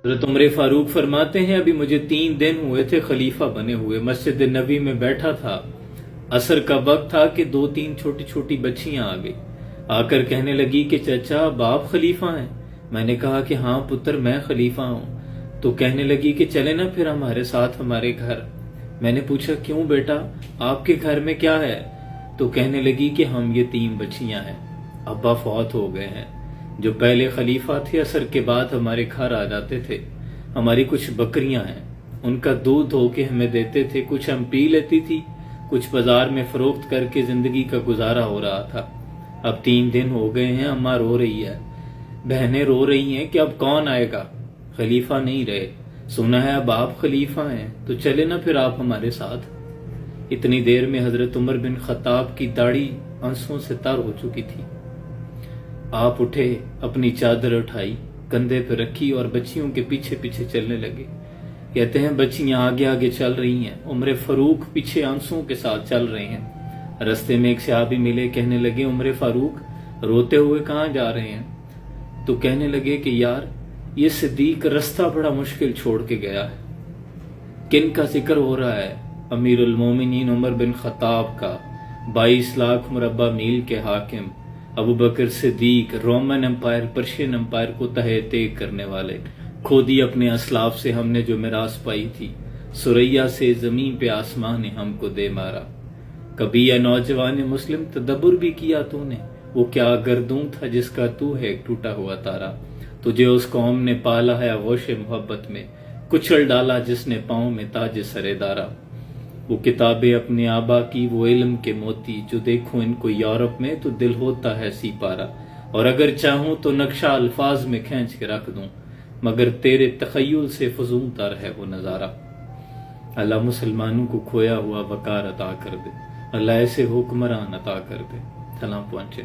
حضرت عمر فاروق فرماتے ہیں ابھی مجھے 3 دن ہوئے تھے خلیفہ بنے ہوئے، مسجد نبی میں بیٹھا تھا، عصر کا وقت تھا کہ 2-3 چھوٹی چھوٹی بچیاں آ گئی، آ کر کہنے لگی کہ چچا باپ خلیفہ ہیں؟ میں نے کہا کہ ہاں پتر میں خلیفہ ہوں۔ تو کہنے لگی کہ چلے نا پھر ہمارے ساتھ ہمارے گھر۔ میں نے پوچھا کیوں بیٹا، آپ کے گھر میں کیا ہے؟ تو کہنے لگی کہ ہم یہ 3 بچیاں ہیں، ابا فوت ہو گئے ہیں، جو پہلے خلیفہ تھے عصر کے بعد ہمارے گھر آ جاتے تھے، ہماری کچھ بکریاں ہیں، ان کا دودھ دھو کے ہمیں دیتے تھے، کچھ ہم پی لیتی تھی، کچھ بازار میں فروخت کر کے زندگی کا گزارا ہو رہا تھا۔ اب 3 دن ہو گئے ہیں، اماں رو رہی ہے، بہنیں رو رہی ہیں کہ اب کون آئے گا، خلیفہ نہیں رہے، سنا ہے اب آپ خلیفہ ہیں، تو چلے نا پھر آپ ہمارے ساتھ۔ اتنی دیر میں حضرت عمر بن خطاب کی داڑھی آنسوں سے تر ہو چکی تھی۔ آپ اٹھے، اپنی چادر اٹھائی، کندھے پہ رکھی اور بچیوں کے پیچھے پیچھے چلنے لگے۔ کہتے ہیں بچیاں آگے آگے چل رہی ہیں، عمر فاروق پیچھے آنسوں کے ساتھ چل رہے ہیں۔ رستے میں ایک صحابی ملے، کہنے لگے عمر فاروق روتے ہوئے کہاں جا رہے ہیں؟ تو کہنے لگے کہ یار یہ صدیق رستہ بڑا مشکل چھوڑ کے گیا ہے۔ کن کا ذکر ہو رہا ہے؟ امیر المومنین عمر بن خطاب کا، 22 لاکھ مربع میل کے حاکم، ابو بکر صدیق، رومن امپائر پرشین امپائر کو تہہ تیگ کرنے والے، کھودی اپنے اسلاف سے ہم نے جو میراث پائی تھی، سریا سے زمین پہ آسمان نے ہم کو دے مارا۔ کبھی یا نوجوان مسلم تدبر بھی کیا تو نے، وہ کیا گردوں تھا جس کا تو ہے ایک ٹوٹا ہوا تارا، تجھے اس قوم نے پالا ہے آغوش محبت میں، کچل ڈالا جس نے پاؤں میں تاج سر دارا۔ وہ کتابیں اپنے آبا کی، وہ علم کے موتی، جو دیکھو ان کو یورپ میں تو دل ہوتا ہے سی پارا، اور اگر چاہوں تو نقشہ الفاظ میں کھینچ کے رکھ دوں، مگر تیرے تخیل سے فزون تر ہے وہ نظارہ۔ اللہ مسلمانوں کو کھویا ہوا وقار عطا کر دے، اللہ ایسے حکمران عطا کر دے۔ سلام پہنچے۔